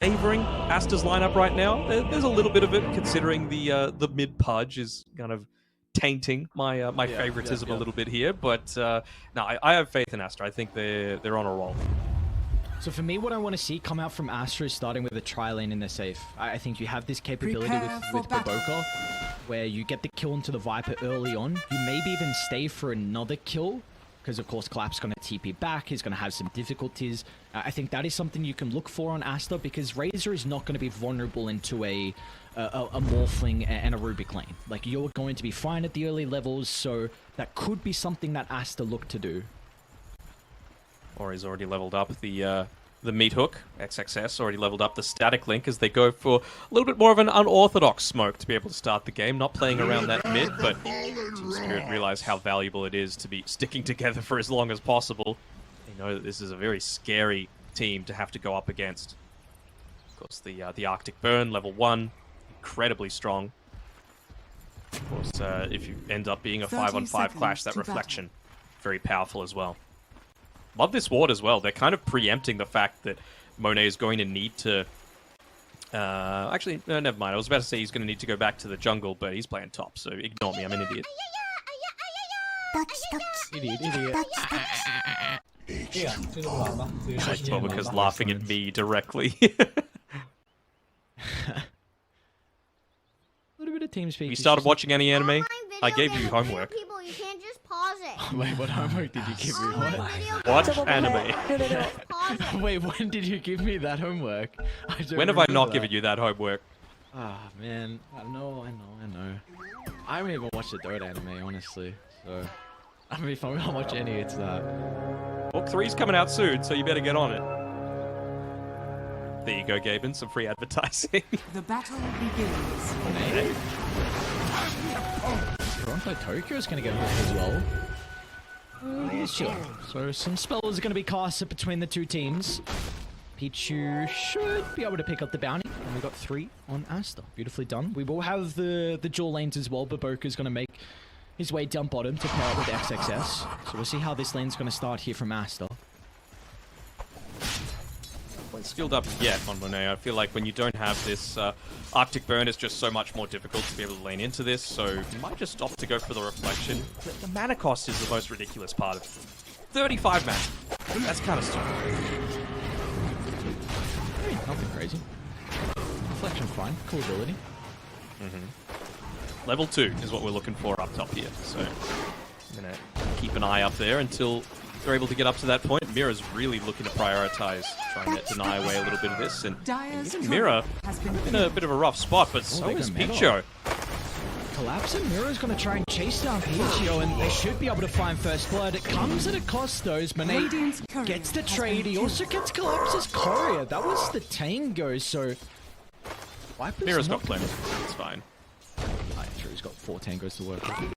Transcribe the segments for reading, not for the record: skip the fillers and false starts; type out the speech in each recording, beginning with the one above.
favoring Aster's lineup right now. There's a little bit of it, considering the mid pudge is kind of tainting my favoritism a little bit here. But no, I have faith in Aster. I think they're on a roll. So for me, what I want to see come out from Aster is starting with a tri-lane in the safe. I think you have this capability with Baboka, where you get the kill into the Viper early on. You maybe even stay for another kill, because of course Clap's going to TP back. He's going to have some difficulties. I think that is something you can look for on Aster, because Razor is not going to be vulnerable into a Morphling and a Rubik lane. Like, you're going to be fine at the early levels, so that could be something that Aster look to do. Or he's already leveled up the meat hook. XXS already leveled up the static link as they go for a little bit more of an unorthodox smoke to be able to start the game. Not playing around that mid, but Team Spirit realize how valuable it is to be sticking together for as long as possible. They know that this is a very scary team to have to go up against. Of course, the Arctic Burn, level 1, incredibly strong. Of course, if you end up being a 5-on-5 clash, that reflection, very powerful as well. Love this ward as well. They're kind of preempting the fact that Monet is going to need to... actually, no, never mind. I was about to say he's going to need to go back to the jungle, but he's playing top, so ignore me. I'm an idiot. Idiot. Like Boboka's laughing at me directly. A little bit of TeamSpeak. You started watching any anime? I gave you homework. You can't just pause it. Wait, what homework did you give me? What? Watch anime. Wait, when did you give me that homework? When have I not given you that homework? Ah, man. I know. I haven't even watched the Dota anime, honestly. So, I mean, if I'm gonna watch any, it's that. Book 3's coming out soon, so you better get on it. There you go, Gaben. Some free advertising. The battle begins. Hey. Toronto Tokyo is going to get hooked as well. Sure. So some spells are going to be casted between the two teams. Pichu should be able to pick up the bounty. And we got 3 on Aster. Beautifully done. We will have the dual lanes as well. Baboka is going to make his way down bottom to pair up with XXS. So we'll see how this lane's going to start here from Aster. Skilled up yet on Monet. I feel like when you don't have this Arctic Burn, it's just so much more difficult to be able to lane into this, so you might just opt to go for the reflection. The mana cost is the most ridiculous part of it. 35 mana. That's kind of stupid. Hey, nothing crazy. Reflection's fine. Cool ability. Level 2 is what we're looking for up top here, so I'm going to keep an eye up there until they're able to get up to that point. Mira's really looking to prioritize, trying to deny away a little bit of this. And even Mira in a bit of a rough spot, but so is Picho. Collapse and Mira's going to try and chase down Picho, and they should be able to find first blood. It comes at a cost, though. Monet gets the trade. He also gets Collapse's Courier. That was the Tango, so... Mira's got plenty. It's fine. I'm sure he's got 4 Tangos to work with.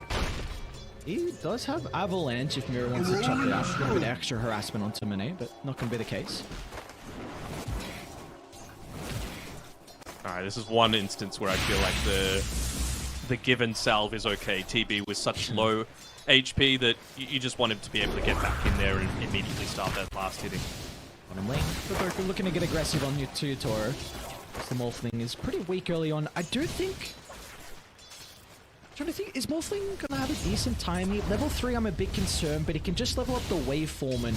He does have Avalanche if Mira wants to chuck it out. A little bit extra harassment onto Monet, but not going to be the case. Alright, this is one instance where I feel like the given salve is okay. TB with such low HP that you just want him to be able to get back in there and immediately start that blast hitting. Bottom lane, Baboka looking to get aggressive on your Toro. The Morphling is pretty weak early on. I do think... trying to think, is Morphling gonna have a decent timing? Level 3 I'm a bit concerned, but he can just level up the waveform and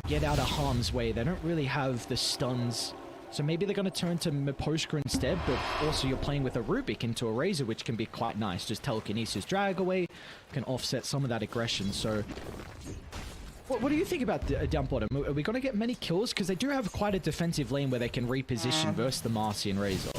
get out of harm's way. They don't really have the stuns. So maybe they're gonna turn to Miposhka instead, but also you're playing with a Rubik into a Razor, which can be quite nice. Just telekinesis drag away, can offset some of that aggression. So what do you think about down bottom? Are we gonna get many kills? Because they do have quite a defensive lane where they can reposition versus the Marcy and Razor.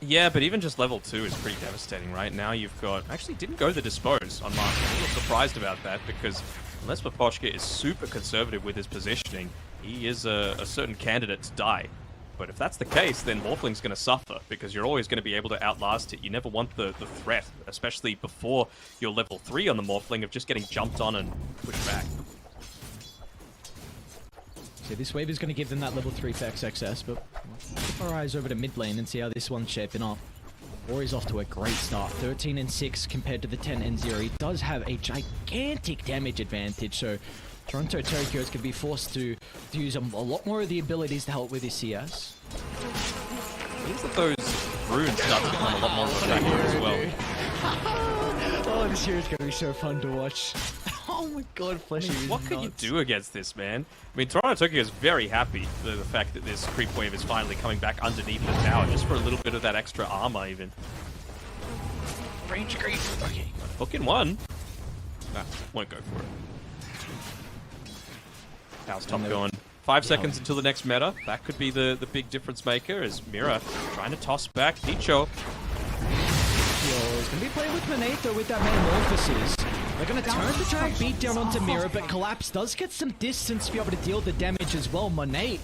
Yeah, but even just level 2 is pretty devastating, right? Now you've got... Actually, didn't go the Dispose on Marcy. I'm a little surprised about that, because unless Miposhka is super conservative with his positioning, he is a certain candidate to die. But if that's the case, then Morphling's going to suffer, because you're always going to be able to outlast it. You never want the threat, especially before you're level 3 on the Morphling, of just getting jumped on and pushed back. So this wave is going to give them that level 3 for XXS, but we'll keep our eyes over to mid lane and see how this one's shaping up. Ori's off to a great start, 13 and 6 compared to the 10 and 0. He does have a gigantic damage advantage, so Toronto Tokyo is going to be forced to use a lot more of the abilities to help with his CS. means that those runes start to become a lot more of a factor as well. Oh, this year is going to be so fun to watch. Oh my god, Fleshy is What can you nuts. do against this, man? I mean, Toronto Tokyo is very happy with the fact that this creep wave is finally coming back underneath the tower, just for a little bit of that extra armor, even. Range creep. Okay. Hook in one. Nah, won't go for it. How's top going? 5 seconds until the next meta. That could be the big difference maker as Mira trying to toss back Picho. He's going to be playing with Monato with that metamorphosis. They're going to turn to try and beat down onto Mira, but Collapse does get some distance to be able to deal the damage as well. Monate,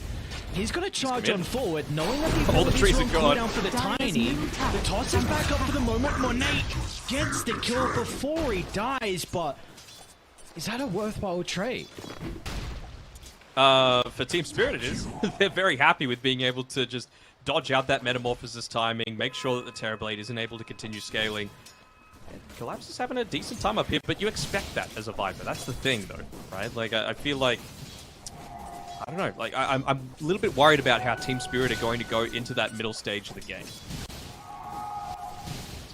he's going to charge on forward, knowing that the All the trees are gone. Down for the Tiny. The toss is back up for the moment. Monate gets the kill before he dies, but is that a worthwhile trade? For Team Spirit it is. They're very happy with being able to just dodge out that metamorphosis timing, make sure that the Terrorblade isn't able to continue scaling. And Collapse is having a decent time up here, but you expect that as a Viper. That's the thing, though, right? Like, I feel like... I don't know. Like, I'm a little bit worried about how Team Spirit are going to go into that middle stage of the game. It's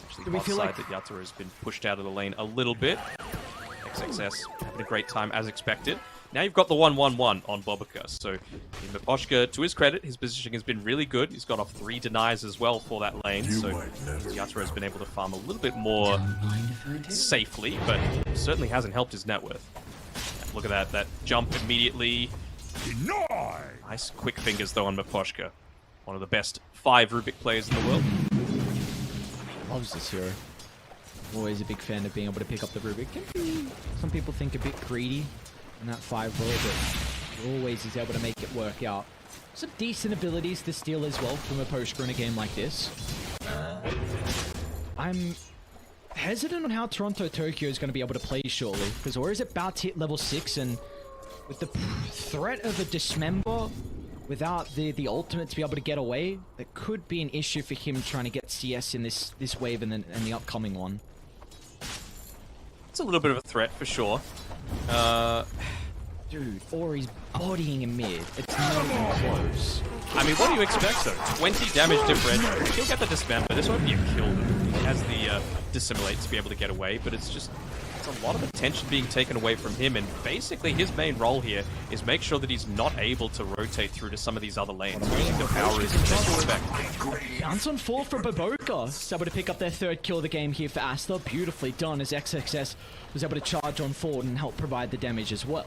actually Do we feel like that Yatoro has been pushed out of the lane a little bit. XXS having a great time as expected. Now you've got the 1-1-1 on Bobica. So in Miposhka, to his credit, his positioning has been really good. He's got off 3 denies as well for that lane. So Yatoro has been able to farm a little bit more safely, but certainly hasn't helped his net worth. Look at that jump immediately. Nice quick fingers though on Miposhka. One of the best 5 Rubik players in the world. Loves this hero. Always a big fan of being able to pick up the Rubik. Some people think a bit greedy in that 5 roll, but always is able to make it work out. Some decent abilities to steal as well from a poster in a game like this. I'm hesitant on how Toronto Tokyo is going to be able to play shortly, because Ori's about to hit level 6, and with the threat of a Dismember without the ultimate to be able to get away, that could be an issue for him trying to get CS in this wave and the upcoming one. It's a little bit of a threat for sure. Dude, Ori's bodying in mid. It's not even close. I mean, what do you expect though? 20 damage differential. He'll get the Dismember. This won't be a kill though. He has the Dissimulate to be able to get away, but it's a lot of attention being taken away from him, and basically his main role here is make sure that he's not able to rotate through to some of these other lanes, using the power as a effect. Bounce on 4 for Baboka. Is able to pick up their 3rd kill of the game here for Aster. Beautifully done as XXS was able to charge on forward and help provide the damage as well.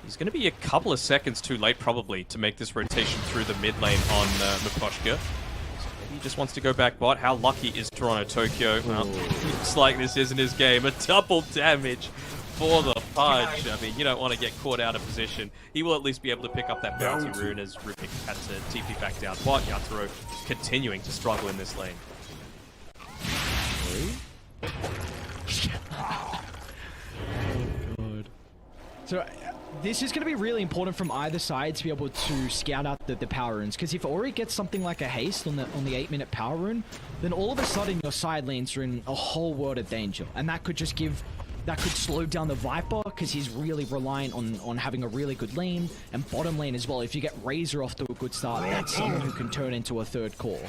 He's going to be a couple of seconds too late probably to make this rotation through the mid lane on Miposhka. He just wants to go back bot. How lucky is Toronto Tokyo? Well, looks like this isn't his game. A double damage for the Pudge. I mean, you don't want to get caught out of position. He will at least be able to pick up that bounty rune as Rubik had to TP back down bot. Yatoro continuing to struggle in this lane. So this is going to be really important from either side to be able to scout out the power runes, because if Ori gets something like a haste on the 8-minute power rune, then all of a sudden your side lanes are in a whole world of danger, and that could just slow down the Viper, because he's really reliant on having a really good lane, and bottom lane as well. If you get Razor off to a good start, that's someone who can turn into a 3rd core.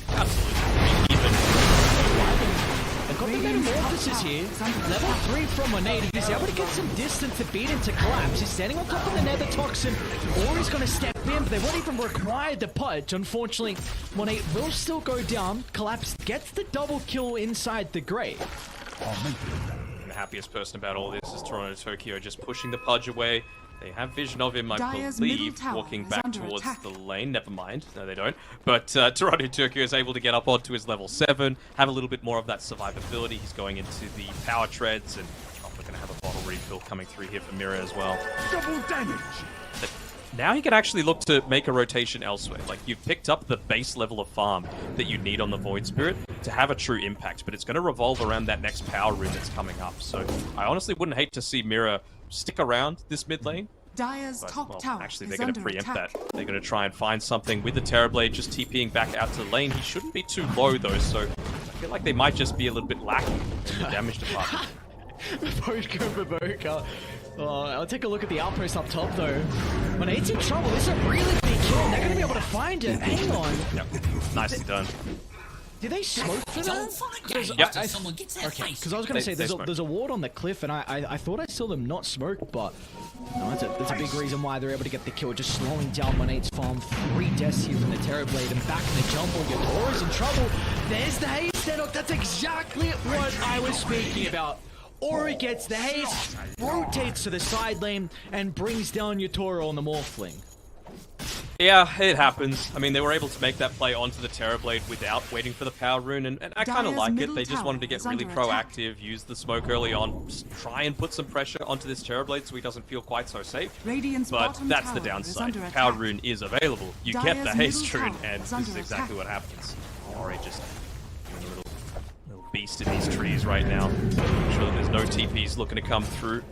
Absolutely. They've got the metamorphosis here. Level 3 from Monate. He's able to get some distance to beat into Collapse. He's standing on top of the Nether Toxin. Ori's going to step in, but they won't even require the Pudge. Unfortunately, Monate will still go down. Collapse gets the double kill inside the grave. The happiest person about all this is Toronto Tokyo just pushing the Pudge away. They have vision of him, I believe, walking back towards the lane. Never mind. No, they don't. But Toronto Tokyo is able to get up onto his level 7, have a little bit more of that survivability. He's going into the power treads, and we're going to have a bottle refill coming through here for Mira as well. Double damage! But now he can actually look to make a rotation elsewhere. Like, you've picked up the base level of farm that you need on the Void Spirit to have a true impact, but it's going to revolve around that next power rune that's coming up. So I honestly wouldn't hate to see Mira stick around this mid lane. Dire's But, top well, tower actually, is they're going to under preempt attack. that. They're going to try and find something with the Terrorblade just TPing back out to the lane. He shouldn't be too low, though, so I feel like they might just be a little bit lacking in the damage department. Baboka. I'll take a look at the outpost up top though. When it's in trouble, this is a really big kill. And they're going to be able to find it. Hang on. Yep. Nicely done. Did they smoke for that? Yep. Okay, because I was going to say there's a ward on the cliff, and I thought I saw them not smoke, but no, that's a big reason why they're able to get the kill, just slowing down Monate's farm. 3 deaths here from the Terrorblade, and back in the jungle, Yadoro's in trouble. There's the haste, Zenok. That's exactly what I was speaking about. Ori gets the haste, rotates to the side lane, and brings down Yatoro on the Morphling. Yeah, it happens. I mean, they were able to make that play onto the Terrorblade without waiting for the power rune, and I kind of like it. They just wanted to get really proactive, use the smoke early on, try and put some pressure onto this Terrorblade so he doesn't feel quite so safe. But that's the downside. Power rune is available. You get the haste rune, and this is exactly what happens. Ori just doing a little beast in these trees right now. Make sure that there's no TPs looking to come through.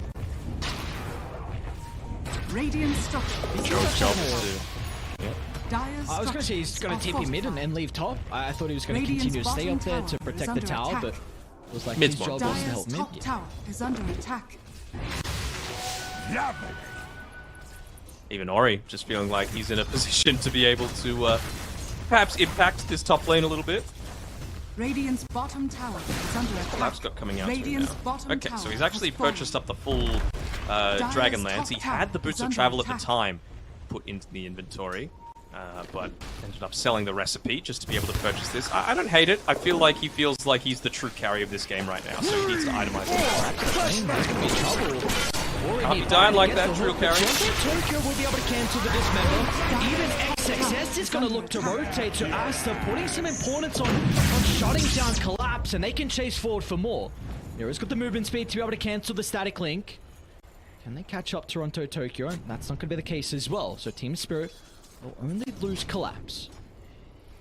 Radiant structure. Joe's job is to... I was going to say he's going to TP mid and leave top. I thought he was going to continue to stay up there to protect the tower, but it was like his job was to help mid. Top tower is under attack. Even Ori just feeling like he's in a position to be able to perhaps impact this top lane a little bit. Radiant's bottom tower is under attack. Collapse got coming out to him now. Okay, so he's actually purchased up the full Dragonlance. He had the Boots of Travel at the time put into the inventory, but ended up selling the recipe just to be able to purchase this. I don't hate it. I feel like he feels like he's the true carry of this game right now, so he needs to itemize it. Can't be dying like that, true carry. Tokyo will be able to cancel the dismember. Even XXS is going to look to rotate to Aster, putting some importance on shutting down Collapse, and they can chase forward for more. Nero's got the movement speed to be able to cancel the static link. Can they catch up Toronto Tokyo? That's not going to be the case as well. So Team Spirit will only lose Collapse.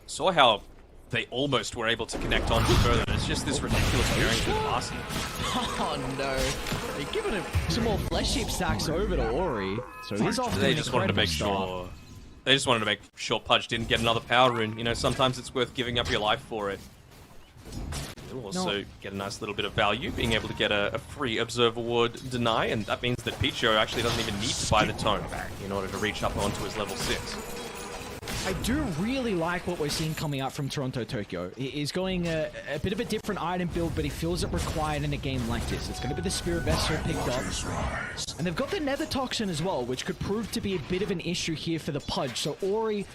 Saw how they almost were able to connect on further. It's just this ridiculous pairing with Marcy. Oh no. They're giving him some more flesh heap stacks over to Ori. So he's off to They an just wanted to make incredible sure... They just wanted to make sure Pudge didn't get another power rune. You know, sometimes it's worth giving up your life for it. You'll also get a nice little bit of value, being able to get a free Observer Ward deny, and that means that PGL actually doesn't even need to buy the tome in order to reach up onto his level 6. I do really like what we're seeing coming out from Toronto Tokyo. He's going a bit of a different item build, but he feels it required in a game like this. It's going to be the Spirit Vessel picked up. And they've got the Nether Toxin as well, which could prove to be a bit of an issue here for the Pudge. So Ori,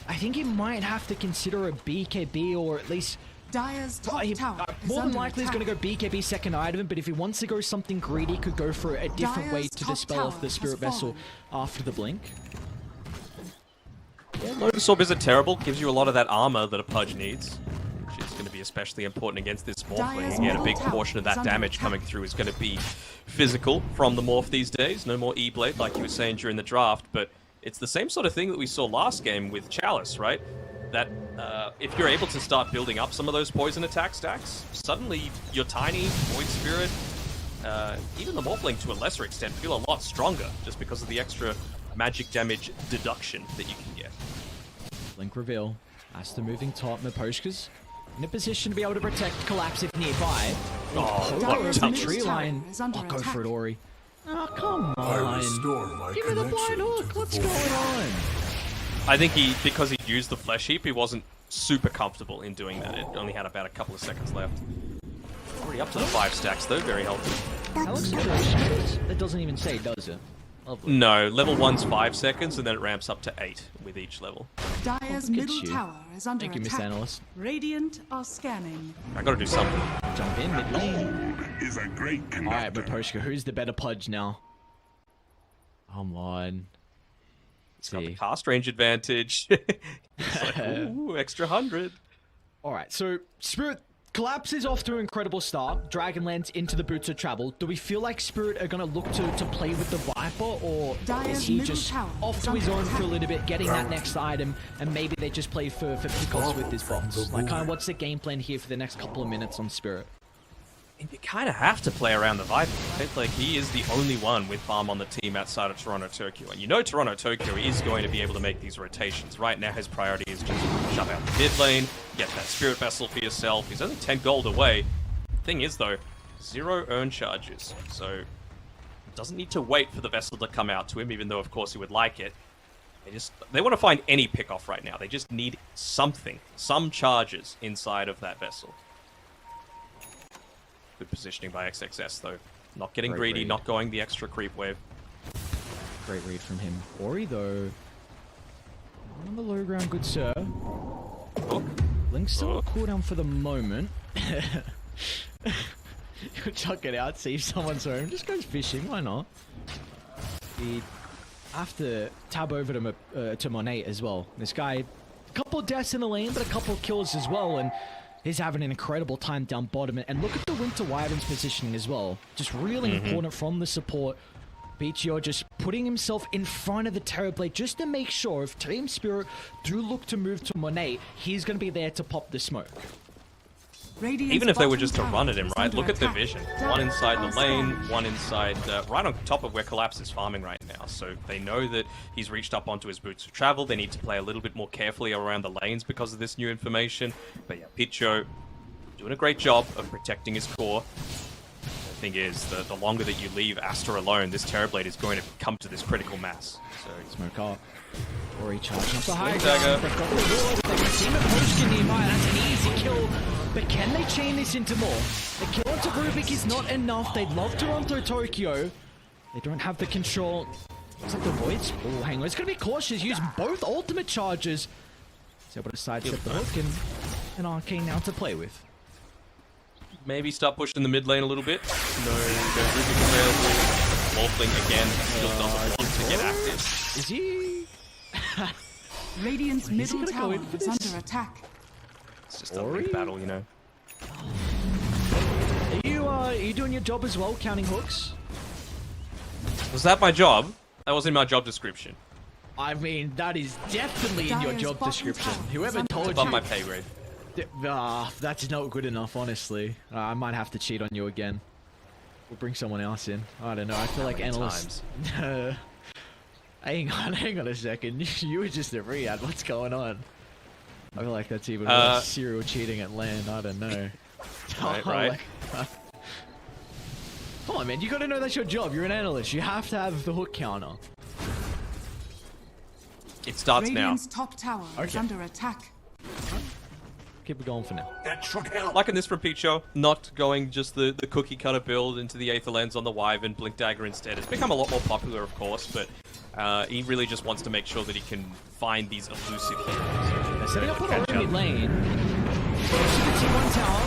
I think he might have to consider a BKB, or at least... Dire's top tower more than likely he's going to go BKB second item, but if he wants to go something greedy, could go for a different way to dispel off the Spirit Vessel after the blink. Yeah, Lotus Orb isn't terrible, gives you a lot of that armor that a Pudge needs, which is going to be especially important against this Morphling. Again, a big portion of that damage coming through is going to be physical from the Morph these days. No more E-Blade, like you were saying during the draft, but it's the same sort of thing that we saw last game with Chalice, right? That if you're able to start building up some of those poison attack stacks, suddenly your Tiny, Void Spirit, even the Morphling to a lesser extent feel a lot stronger just because of the extra magic damage deduction that you can get. Blink reveal. Aster moving top. Miposhka's in a position to be able to protect Collapse if nearby. What The tree line. Oh, go for it, Ori. Oh, come on. Give me the blind hook. What's going on? I think because he used the flesh heap, he wasn't super comfortable in doing that. It only had about a couple of seconds left. Already up to the 5 stacks though, very healthy. That looks like that doesn't even say, does it? Lovely. No, level 1's 5 seconds, and then it ramps up to 8 with each level. Dire's middle tower is under Thank you, Miss attack. Analyst. Radiant are scanning. I gotta do something. Jump in, mid lane. Is a great Alright, conductor. Miposhka, who's the better Pudge now? Come on. Got the cast range advantage. It's like, ooh, extra 100. Alright, so Spirit Collapse is off to an incredible start. Dragonlance into the Boots of Travel. Do we feel like Spirit are going to look to play with the Viper, or is he just off to his own for a little bit, getting that next item, and maybe they just play for pickoffs with this box? Like, kind of what's the game plan here for the next couple of minutes on Spirit? You kind of have to play around the Viper, right? Like, he is the only one with farm on the team outside of Toronto Tokyo. And you know Toronto Tokyo is going to be able to make these rotations. Right now, his priority is just shut out the mid lane, get that Spirit Vessel for yourself. He's only 10 gold away. Thing is, though, 0 earn charges. So, Doesn't need to wait for the vessel to come out to him, even though, of course, he would like it. They want to find any pick-off right now. They just need something, some charges inside of that vessel. Good positioning by XXS, though. Not getting greedy, read. not going the extra creep wave. Great read from him. Ori, though, on the low ground, good sir. Hook. Link's still on Hook. cooldown for the moment. Chuck it out, see if someone's home. Just goes fishing, why not? He have to tab over to Monet as well. This guy, a couple of deaths in the lane, but a couple of kills as well, and he's having an incredible time down bottom. And look at the Winter Wyvern's positioning as well. Just really important from the support. PGL just putting himself in front of the Terrorblade just to make sure if Team Spirit do look to move to Monet, he's going to be there to pop the smoke. Radiant's Even if they were bottom just to tower run at him, is right? under Look at the attack. vision. Dire One inside are the lane, scanning. one inside, right on top of where Collapse is farming right now. So they know that he's reached up onto his boots of travel. They need to play a little bit more carefully around the lanes because of this new information. But yeah, Picho doing a great job of protecting his core. The thing is, the longer that you leave Aster alone, this Terrorblade is going to come to this critical mass. So Smoke up. Ori charging up the high Blink ground. dagger. They've got the wall. They can see Mikoshka nearby. That's an easy kill. But can they chain this into more? The kill onto Rubik is not enough. They'd love to run through Tokyo. They don't have the control. Looks like the Voids. Oh, hang on. It's going to be cautious. Use both ultimate charges. He's able to sidestep the hook and an Arcane now to play with. maybe start pushing the mid lane a little bit. No Rubik available. Wolfling again still doesn't want to get active. Is he? Radiant's he middle gonna go tower in for is this? under attack. It's just a Ori? link battle, you know. Are you doing your job as well, counting hooks? Was that my job? That wasn't my job description. I mean, that is definitely in your Dire's job bottom description. tower is Whoever under told Above you... my pay grade. That's not good enough, honestly. I might have to cheat on you again. We'll bring someone else in. I don't know. I feel like many analysts... hang on a second. You were just a Riyadh. What's going on? I feel like that's even worse. Serial cheating at land. I don't know. Right. Come on, man. You gotta know that's your job. You're an analyst. You have to have the hook counter. It starts now. Radiant's top tower is Okay. under attack. Keep it going for now. Liking this from Picho, not going just the cookie cutter build into the Aether Lens on the Wyvern, Blink Dagger instead. It's become a lot more popular, of course, but he really just wants to make sure that he can find these elusive heroes. They're setting up on Catch the mid lane. Goes to the T1 tower.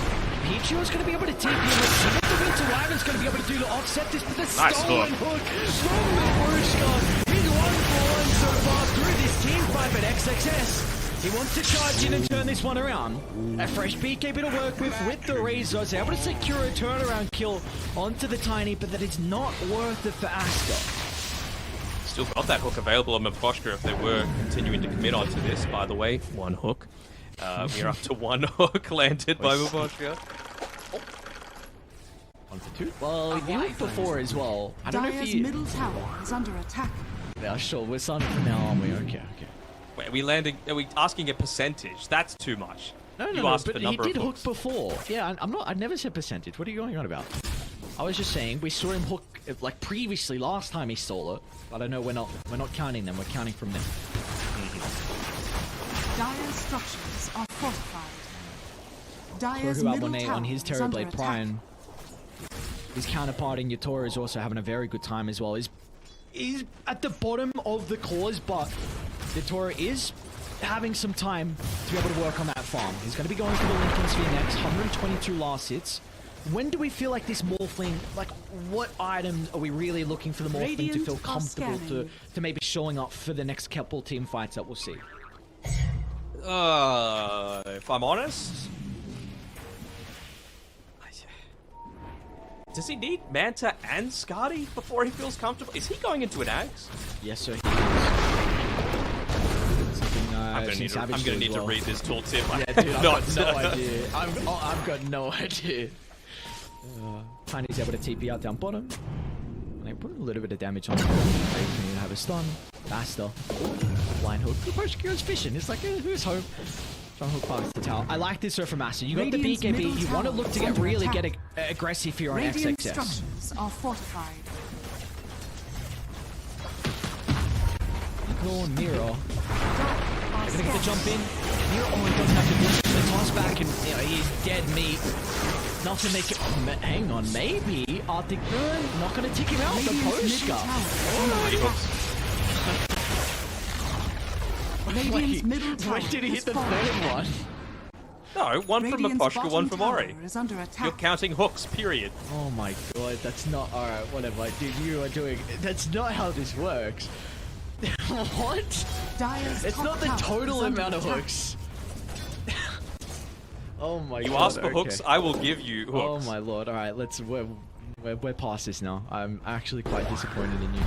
Picho's going to be able to TP him. Let's see what the Winter Wyvern's going to be able to do to offset this. But the Nice stolen hook from Roshan. He's 1-for-1 so far through this team fight, but XXS. He wants to charge in and turn this one around. A fresh BKB to work with the Razor. So able to secure a turnaround kill onto the Tiny, but that is not worth it for Aster. Still got that hook available on Mavkoshka if they were continuing to commit onto this. By the way, one hook. We're up to one hook landed by Mavkoshka. 1 for 2. Well, you hooked before as well. I don't know if Dire's you... middle tower is under attack. Yeah, sure. We're starting from now, aren't we? Okay. Wait, are we asking a percentage? That's too much. No, You asked but for he number did of hook hooks. before. Yeah, I'm not. I never said percentage. What are you going on about? I was just saying we saw him hook like previously last time he stole it. But I know we're not counting them. We're counting from them. Dire's structures are fortified. Dire's Talk about middle Monet tower on his is under Terrorblade attack. Prime. His counterpart in Yatora is also having a very good time as well. He's at the bottom of the cause, but Yatora is having some time to be able to work on that farm. He's going to be going for the Lincoln Sphere next. 122 last hits. When do we feel like this Morphling, like what items are we really looking for the Morphling to Radiant feel are comfortable scanning. to maybe showing up for the next couple team fights that we'll see? If I'm honest, does he need Manta and Skadi before he feels comfortable? Is he going into an Axe? Yes, sir. He is. Something, I'm gonna need to read this tooltip. Yeah, dude, I've Not- got no idea. I've got no idea. Tiny's able to TP out down bottom. And they put a little bit of damage on him. They can have a stun. Aster. Blind hook. Kuposhkiro's fishing. It's like, who's home? Trying to hook past the tower. I like this from Aster. You got the Radiant's BKB. middle You want to tower look to is get under really attack. get aggressive here on Radiant XXS. structures are fortified. Claw and Mira. They're gonna get the jump in. Mira only doesn't have to push the toss back, and you know, he's dead meat. Not to make it. Hang on, maybe Arctic Burn not gonna tick him out. The post guard. Radiant's middle tower When did he hit has the fallen. third one? No, one from Radiant's Maposhka, one bottom from tower Ori. is under You're attack. counting hooks, period. Oh my god, that's not alright. Whatever, dude. You are doing. That's not how this works. What? Dire's It's top not the tower total is under amount of attack. hooks. Oh my god. You ask for okay. hooks, I will give you Oh hooks. my lord. Alright, we're past this now. I'm actually quite disappointed in you.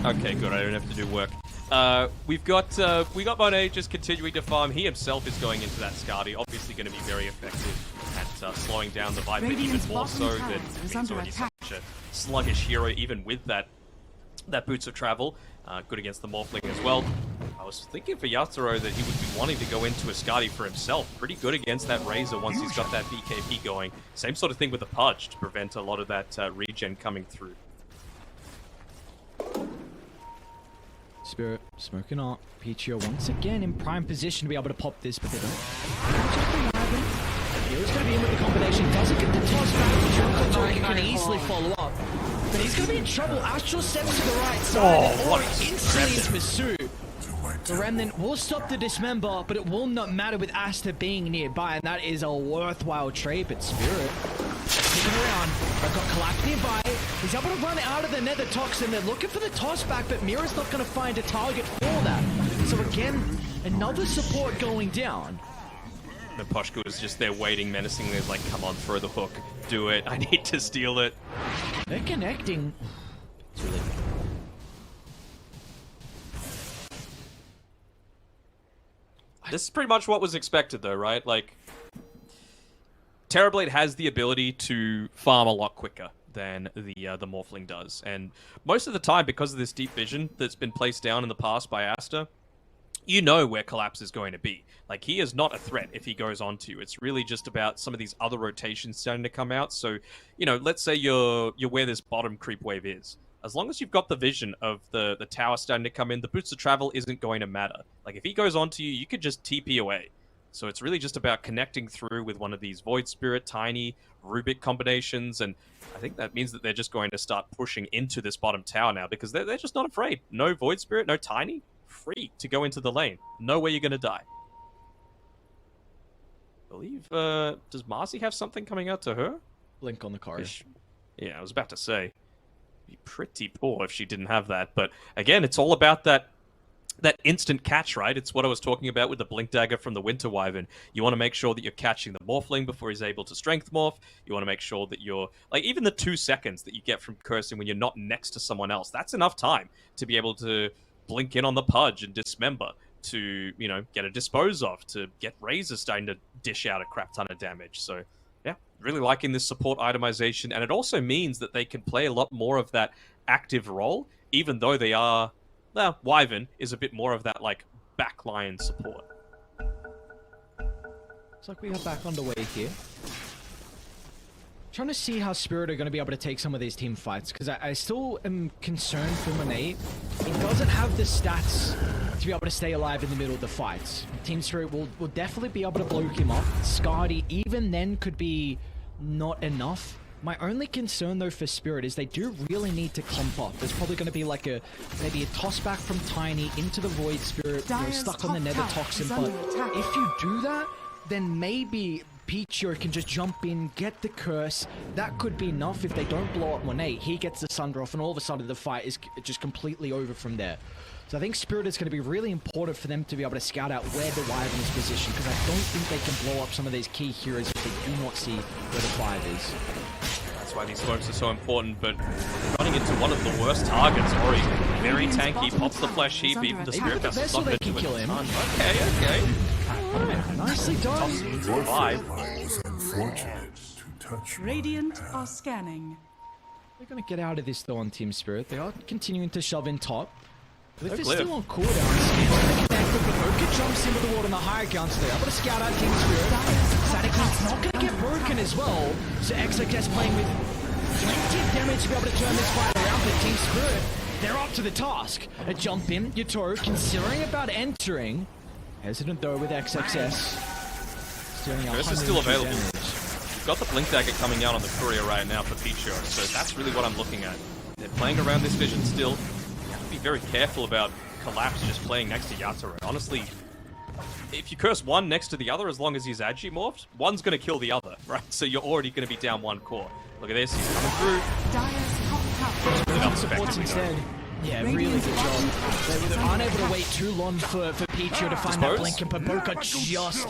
Okay, good. I don't have to do work. We got Monet just continuing to farm. He himself is going into that Skadi, obviously going to be very effective at slowing down the Viper even Radiant's more so bottom that tower is he's under already attack. such a sluggish hero, even with that Boots of Travel. Good against the Morphling as well. I was thinking for Yatoro that he would be wanting to go into a Skadi for himself. Pretty good against that Razor once he's got that BKB going. Same sort of thing with the Pudge to prevent a lot of that regen coming through. Spirit smoking up. PGL once again in prime position to be able to pop this, but they don't. Hero's going to be in with the combination. Doesn't get the toss back. He can easily follow up. But he's going to be in trouble. Astral steps to the right side. Oh, what a instantly in remnant. pursuit. The Remnant will stop the Dismember, but it will not matter with Aster being nearby, and that is a worthwhile trade. But Spirit sticking around. They've got Collapse nearby. He's able to run out of the Nether Toxin. They're looking for the toss back, but Mira's not going to find a target for that. So again, another support going down. Maposhka was just there waiting menacingly. He's like, come on, throw the hook. Do it. I need to steal it. They're connecting. It's really good. This is pretty much what was expected, though, right? Like, Terrorblade has the ability to farm a lot quicker than the Morphling does, and most of the time, because of this deep vision that's been placed down in the past by Aster, you know where Collapse is going to be. Like, he is not a threat if he goes on to you. It's really just about some of these other rotations starting to come out. So, you know, let's say you're where this bottom creep wave is. As long as you've got the vision of the tower starting to come in, the Boots of Travel isn't going to matter. Like, if he goes on to you, you could just TP away. So it's really just about connecting through with one of these Void Spirit, Tiny, Rubik combinations, and I think that means that they're just going to start pushing into this bottom tower now, because they're just not afraid. No Void Spirit, no Tiny, free to go into the lane. Know where you're going to die. I believe, does Marcy have something coming out to her? Blink on the card. Yeah, I was about to say. Be pretty poor if she didn't have that, but again, it's all about that instant catch, right? It's what I was talking about with the Blink Dagger from the Winter Wyvern. You want to make sure that you're catching the Morphling before he's able to Strength Morph. You want to make sure that you're, like, even the 2 seconds that you get from cursing when you're not next to someone else, that's enough time to be able to blink in on the Pudge and Dismember, to, you know, get a Dispose Of, to get Razor starting to dish out a crap ton of damage. So yeah, really liking this support itemization, and it also means that they can play a lot more of that active role, even though they are, well, Wyvern is a bit more of that, like, backline support. Looks like we are back underway here. Trying to see how Spirit are going to be able to take some of these team fights, because I still am concerned for Monet. He doesn't have the stats to be able to stay alive in the middle of the fights. Team Spirit will definitely be able to blow him up. Skadi, even then, could be not enough. My only concern, though, for Spirit is they do really need to clump up. There's probably going to be like maybe a toss back from Tiny into the Void Spirit, you know, stuck on the Nether Toxin. But if you do that, then maybe Pichio can just jump in, get the curse. That could be enough. If they don't blow up Monet, he gets the Sunder off, and all of a sudden the fight is just completely over from there. So I think Spirit is going to be really important for them to be able to scout out where the Wyvern is positioned, because I don't think they can blow up some of these key heroes if they do not see where the fight is. That's why these smokes are so important, but running into one of the worst targets, Ori, very tanky, pops the flesh heap, even the Spirit Vessel's not they going to can do kill a him. ton. Okay. Alright, nicely done. Survive. Unfortunate to touch Radiant are scanning. They're going to get out of this though on Team Spirit. They are continuing to shove in top. But if they're Glyph. still on cooldown, Oka jumps into the water on the higher ground, so they're able to scout out Team Spirit. Static Link's not going to get broken as well. So Exocast playing with plenty of damage to be able to turn this fight around, but Team Spirit they're up to the task. A jump in, Yatoro considering about entering. Hesitant though with XXS. Steering out Curse is still 102 available. damage. You've got the Blink Dagger coming out on the Courier right now for Picho, so that's really what I'm looking at. They're playing around this vision still. You have to be very careful about Collapse just playing next to Yatoro. Honestly, if you curse one next to the other, as long as he's Agimorphed, one's going to kill the other, right? So you're already going to be down one core. Look at this, he's coming through. Dire's top tower. Without Supports expecting, instead. Yeah, really Radiant's good job. bottom They tower were is unable to under wait too long for Pichu to find that Dispose? blink, and Paboka just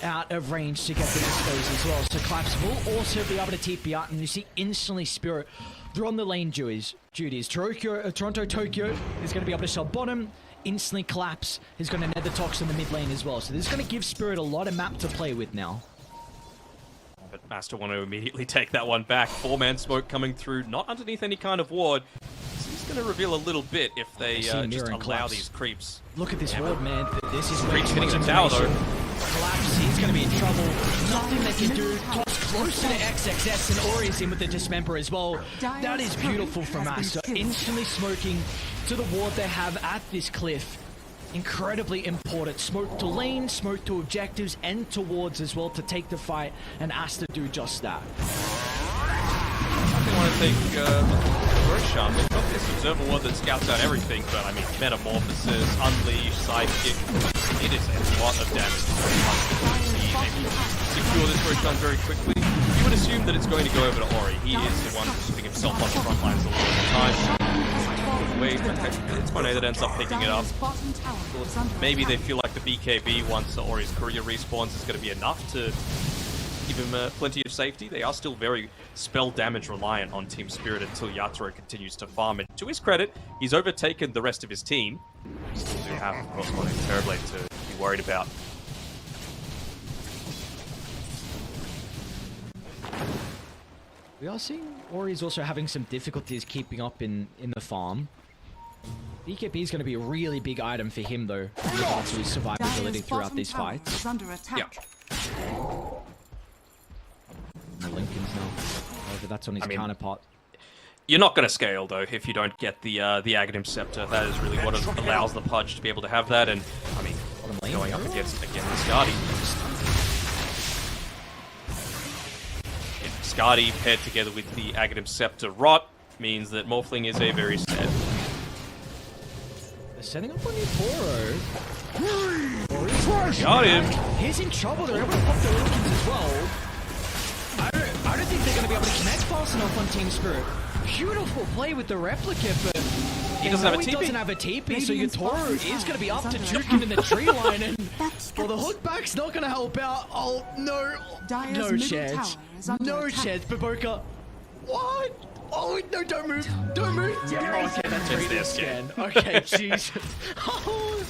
out of range to get the dispose as well. So Collapse will also be able to TP out, and you see instantly Spirit. They're on the lane duties. Toronto Tokyo is going to be able to sell bottom. Instantly Collapse is going to nether Tox in the mid lane as well. So this is going to give Spirit a lot of map to play with now. But Master want to immediately take that one back. 4-man smoke coming through, not underneath any kind of ward. So he's going to reveal a little bit if they see just Mirror and allow Collapse. these creeps. Look at this ward, man. This is Creeps way too hitting much the tower, though. information. Collapse, he's going to be in trouble. Nothing they can do. Toss close to the XXS, and Ori's in with the Dismember as well. That is beautiful from Aster. Instantly smoking to the ward they have at this cliff. Incredibly important. Smoke to lane, smoke to objectives, and towards as well to take the fight, and Aster do just that. I think I want to take Roshan. They've got this Observer Ward that scouts out everything, but I mean, Metamorphosis, Unleash, Sidekick, it is a lot of damage. He able to secure this Roshan very quickly. You would assume that it's going to go over to Ori. He is the one putting himself on the front lines a lot of the time. Wait, it's Monet that ends up picking it up. Maybe they feel like the BKB once Ori's Courier respawns is going to be enough to give him plenty of safety. They are still very spell damage reliant on Team Spirit until Yatoro continues to farm. And to his credit, he's overtaken the rest of his team. So you have, of course, Monet Terrorblade to be worried about. We are seeing Ori's also having some difficulties keeping up in the farm. BKB is going to be a really big item for him, though, to his survivability throughout these fights. Under attack. Lincoln's now. However, that's on his counterpart. You're not going to scale, though, if you don't get the Aghanim Scepter. That is really what allows the Pudge to be able to have that, and, I mean, going up against Skadi. If Skadi paired together with the Aghanim Scepter Rot means that Morphling is a very sad. They're setting up on Yatoro. Got him! He's in trouble. They're able to pop the Wilkins as well. I don't think they're going to be able to connect fast enough on Team Spirit. Beautiful play with the Replicate, but he doesn't have a he TP. doesn't have a TP, so Yatoro is going to be up to juking in the tree line, and well, the hook back's not going to help out. Oh, no. No chance. No chance, Baboka. What? Oh, no, don't move. Don't move. Yeah, okay, that's It's their scan. Okay, jeez. Oh,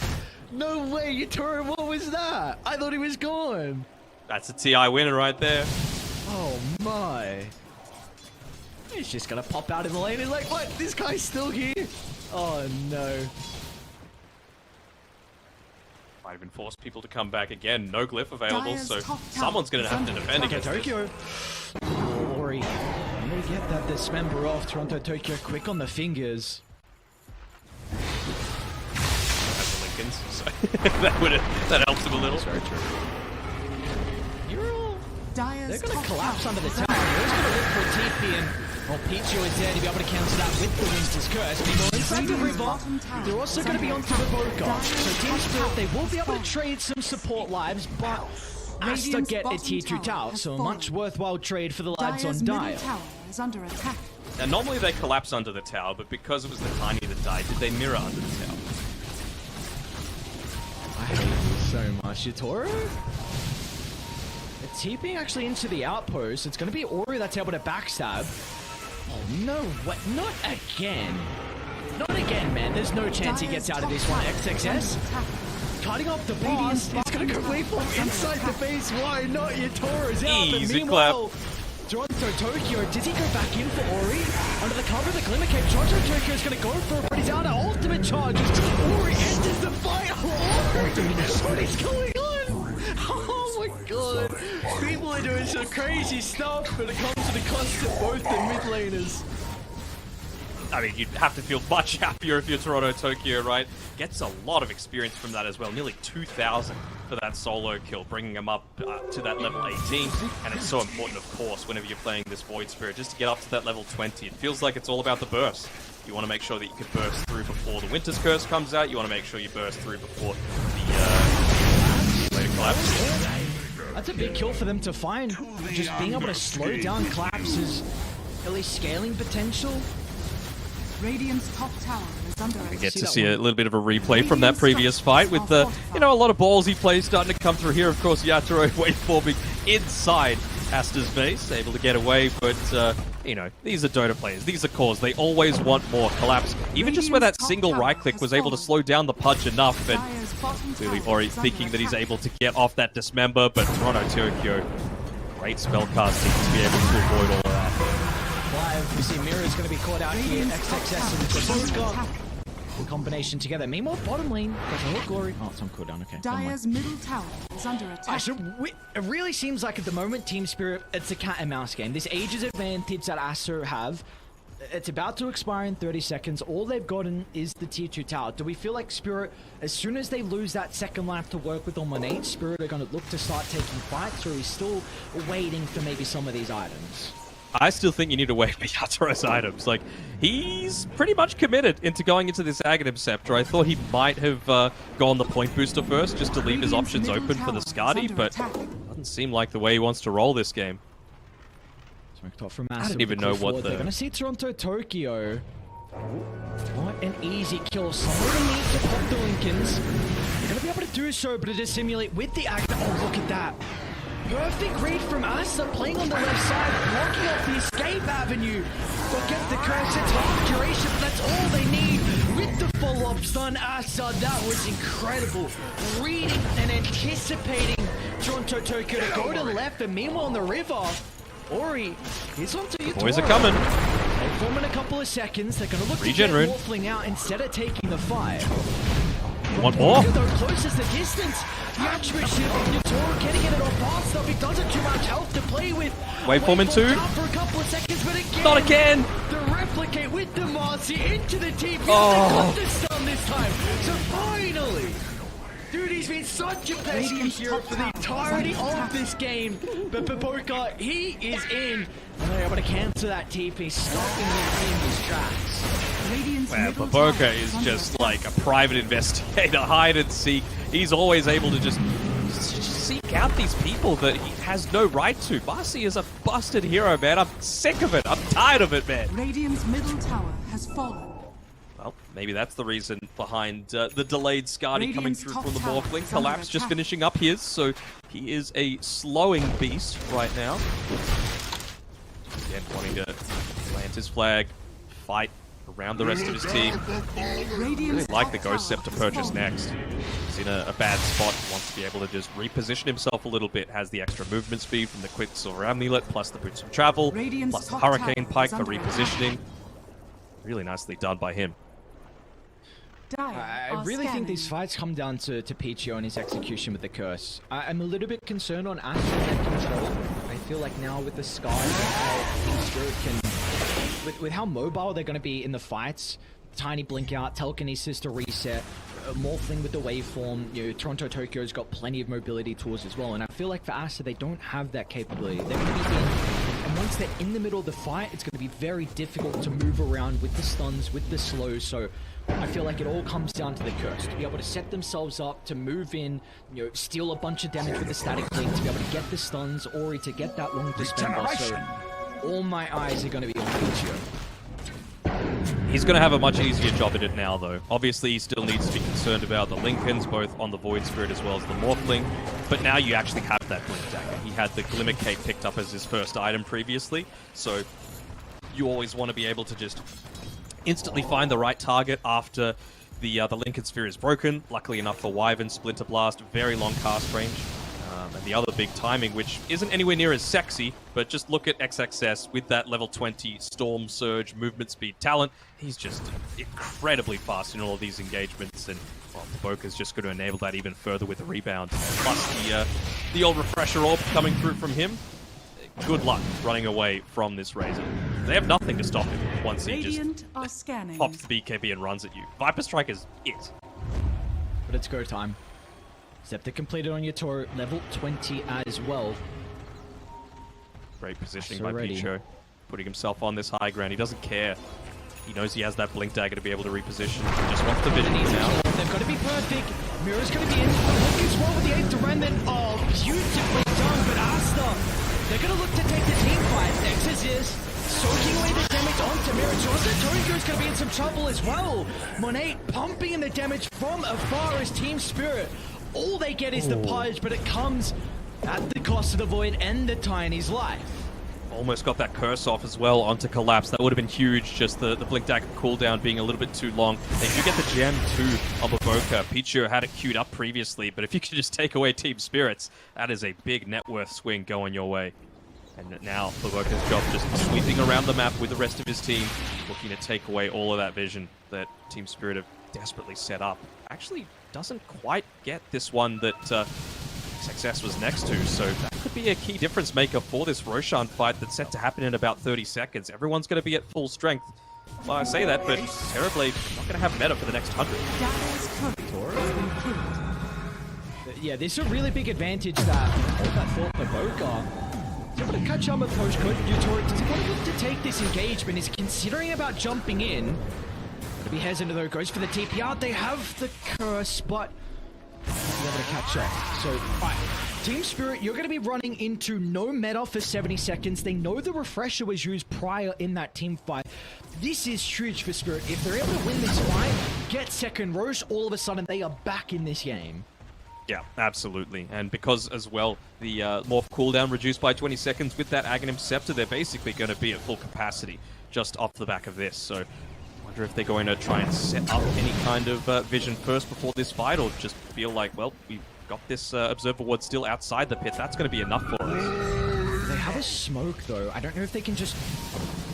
no way, Yatoro, what was that? I thought he was gone. That's a TI winner right there. Oh my. He's just gonna pop out in the lane and like, what? This guy's still here? Oh no. Might even force people to come back again. No glyph available, Dire's so top tower someone's going to have to defend Okay, against this. Tokyo. Ori. I'm gonna get that Dismember off. Toronto Tokyo quick on the fingers. That's the Lincolns, so that helps him a little. Sorry, true. They're Dire's gonna top collapse tower under the is tower. Hero's gonna look for a TP, and well, Pichu is there to be able to counter that with the Winter's Curse. Meanwhile, inside the river, they're also gonna be onto the Boka. So Team Spirit, they will be able to trade some support lives, but Aster get a tier 2 tower, so a much worthwhile trade for the lads on Dire. tower is under attack. Now, normally they collapse under the tower, but because it was the Tiny that died, did they mirror under the tower? I hate this so much. Yatoro? TPing actually into the outpost. It's going to be Ori that's able to backstab. Oh, no way. Not again. Not again, man. There's no chance he gets out of this one. XXS. Cutting off the blast. It's going to go way from inside the base. Why not? Yatoro's out. Easy But meanwhile, clap. Toronto Tokyo, does he go back in for Ori? Under the cover of the Glimmer Cape, Toronto Tokyo is going to go for it, but he's out of ultimate charges. Ori enters the fight. Ori, what is going on? Oh my god. People are doing some crazy stuff when it comes to the cost of both the mid laners. I mean, you'd have to feel much happier if you're Toronto Tokyo, right? Gets a lot of experience from that as well. Nearly 2,000 for that solo kill, bringing him up to that level 18. And it's so important, of course, whenever you're playing this Void Spirit, just to get up to that level 20. It feels like it's all about the burst. You want to make sure that you can burst through before the Winter's Curse comes out. You want to make sure you burst through before the later collapse. That's a big kill for them to find. Just being able to slow down collapses, at least scaling potential. Radiant's top tower is under attack. We get to see a little bit of a replay from that previous fight with a lot of ballsy plays starting to come through here. Of course, Yatoro waveforming inside Aster's base, able to get away, but these are Dota players. These are cores. They always want more collapse. Even just where that single right click was able to slow down the punch enough, and clearly Ori thinking that he's able to get off that dismember, but Toronto Tokyo, great spellcasting to be able to avoid all of that. We see Mira's going to be caught out here. XXS and Krasinska. Combination together. Meanwhile, bottom lane. Got the hook, Ori. Oh, it's on cooldown. Okay. Dire's middle tower is under attack. So it really seems like at the moment, Team Spirit, it's a cat and mouse game. This ages advantage that Aster have. It's about to expire in 30 seconds. All they've gotten is the tier 2 tower. Do we feel like Spirit, as soon as they lose that second life to work with on 1-8, Spirit are going to look to start taking fights, or are we still waiting for maybe some of these items? I still think you need to wait for Yatoro's items. Like, he's pretty much committed into going into this Aghanim Scepter. I thought he might have gone the point booster first, just to leave his options open for the Skadi, but doesn't seem like the way he wants to roll this game. I don't even know what they're going to see Toronto Tokyo. What an easy kill. Somebody needs to pop the Lincolns. They're going to be able to do so, but to dissimulate with the Aghanim. Oh, look at that. Perfect read from Aster, playing on the left side, blocking off the escape avenue. But get the curse, it's half duration, but that's all they need. With the follow-up stun, Aster, that was incredible. Reading and anticipating Toronto Tokyo to go to the left, and meanwhile on the river, Ori is onto your boys are coming. They form in a couple of seconds. They're going to look to get Morphling out instead of taking the fight. One more. Though closes the distance. The attribute shield of Yatoro getting it off fast enough. He doesn't too much health to play with. Waveform in 2. For a couple of seconds, but again. Not again. The replicate with the Marcy into the TP. Oh. They got the stun this time. So finally. Dude, he's been such a pesky hero for the entirety of this game. But Papoka, he is in. And they're able to cancel that TP, stopping him in his tracks. Well, Papoka is just like a private investigator, hide and seek. He's always able to just seek out these people that he has no right to. Marcy is a busted hero, man. I'm sick of it. I'm tired of it, man. Radiant's middle tower has fallen. Well, maybe that's the reason behind the delayed Skadi coming through from the Morphling. Collapse just finishing up his, so he is a slowing beast right now. Again, wanting to plant his flag, fight around the rest of his team. Really like the Ghost Scepter purchase next. He's in a bad spot, wants to be able to just reposition himself a little bit, has the extra movement speed from the Quicksilver Amulet, plus the Boots of Travel, plus the Hurricane Pike for repositioning. Really nicely done by him. I really think these fights come down to PGL and his execution with the curse. I'm a little bit concerned on Aster and control. I feel like now with the Sky, with how mobile they're going to be in the fights, tiny blink out, telekinesis to reset, Morphling with the waveform, Toronto Tokyo's got plenty of mobility tools as well, and I feel like for Aster, they don't have that capability. They're going to be in, and once they're in the middle of the fight, it's going to be very difficult to move around with the stuns, with the slows, so I feel like it all comes down to the curse, to be able to set themselves up, to move in, steal a bunch of damage with the static blink, to be able to get the stuns, or to get that long dismember, so all my eyes are going to be on PGL. He's going to have a much easier job at it now, though. Obviously, he still needs to be concerned about the Lincolns, both on the Void Spirit as well as the Morphling. But now you actually have that Blink Dagger. He had the Glimmer Cape picked up as his first item previously, so you always want to be able to just instantly find the right target after the Lincoln Sphere is broken. Luckily enough for Wyvern, Splinter Blast, very long cast range. And the other big timing, which isn't anywhere near as sexy, but just look at XXS with that level 20 Storm Surge movement speed talent. He's just incredibly fast in all of these engagements, and well, Papoka's just going to enable that even further with the rebound. Plus the old Refresher Orb coming through from him. Good luck running away from this Razor. They have nothing to stop him once he just Radiant are scanning. pops the BKB and runs at you. Viper Strike is it. But it's go time. Scepter completed on your tour, level 20 as well. Great positioning So by ready. Picho, putting himself on this high ground. He doesn't care. He knows he has that blink dagger to be able to reposition. He just wants the vision now. They've got to be perfect. Mirror's going to be in. Look as well with the 8th remnant. Oh, beautifully done. But Aster, they're going to look to take the team fight. Nexus is soaking away the damage onto Mirror. Jonathan Tokyo's going to be in some trouble as well. Monet pumping in the damage from afar as Team Spirit. All they get is the pudge, but it comes at the cost of the Void and the Tiny's life. Almost got that curse off as well onto Collapse. That would have been huge, just the Blink Dagger cooldown being a little bit too long. They do get the gem too of Evoker. Pichu had it queued up previously, but if you could just take away Team Spirits, that is a big net worth swing going your way. And now Evoker's job just sweeping around the map with the rest of his team, looking to take away all of that vision that Team Spirit have desperately set up. Actually doesn't quite get this one that Success was next to, so that could be a key difference maker for this Roshan fight that's set to happen in about 30 seconds. Everyone's going to be at full strength. Well, I say that, but Terrorblade not going to have meta for the next 100. Yeah, this is a really big advantage that all that thought Evoker is able to catch up with postcode. Utor doesn't want to look to take this engagement, is considering about jumping in. Gonna be hesitant though, goes for the TP out. They have the curse, but be able to catch up. So, alright, Team Spirit, you're going to be running into no meta for 70 seconds. They know the refresher was used prior in that team fight. This is huge for Spirit. If they're able to win this fight, get second Roche, all of a sudden they are back in this game. Yeah, absolutely. And because as well, the morph cooldown reduced by 20 seconds with that Aghanim Scepter, they're basically going to be at full capacity just off the back of this. So wonder if they're going to try and set up any kind of vision first before this fight, or just feel like, well, we've got this Observer Ward still outside the pit. That's going to be enough for us. They have a smoke, though. I don't know if they can just...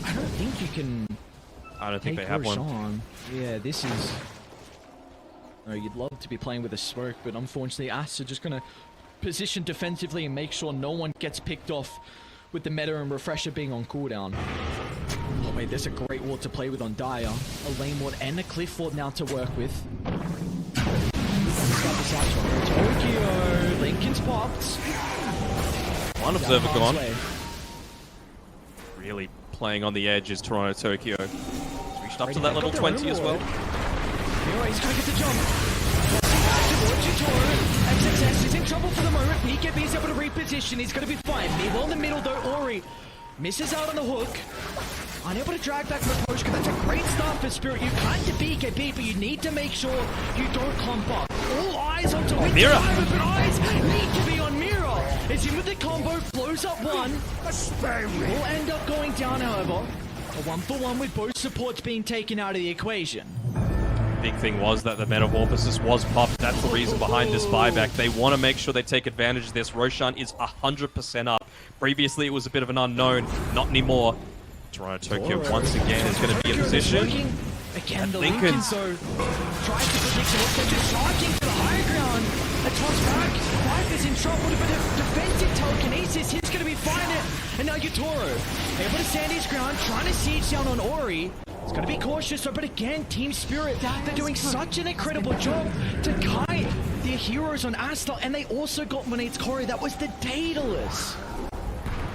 I don't think you can... I don't think take they have Roshan. one. Yeah, this is... No, you'd love to be playing with a smoke, but unfortunately, Aster just going to position defensively and make sure no one gets picked off with the meta and refresher being on cooldown. Oh wait, there's a great ward to play with on Dire. A lane ward and a cliff ward now to work with. Tokyo! Lincoln's popped. One Observer Down gone. halfway. Really playing on the edge is Toronto Tokyo. He's reached up to that They've level got their 20 as own well. ward. Anyway, he's gonna get the jump. XXS is in trouble for the moment. BKB's able to reposition. He's gonna be fine. Meanwhile in the middle though, Ori misses out on the hook. Unable to drag back Maposhka. That's a great start for Spirit. You can't to BKB, but you need to make sure you don't clump up. All eyes onto Winter Mira. Diver, but eyes need to be on Mira. It's in with the combo, blows up one. Will end up going down, however. A 1-for-1 with both supports being taken out of the equation. Big thing was that the Metamorphosis was popped. That's the reason behind this buyback. They want to make sure they take advantage of this. Roshan is 100% up. Previously, it was a bit of an unknown. Not anymore. Toronto Tokyo once again is going to be in position. Again, the Lincoln. Lincoln, so tries to predict the hook, just charging to the high ground. A toss back. Viper's in trouble, but a defensive telekinesis. He's going to be fine. And now Yutoro able to stand his ground, trying to siege down on Ori. It's going to be cautious, but again, Team Spirit, they're doing such an incredible job to kite their heroes on Aster, and they also got Monet's Corey. That was the Daedalus.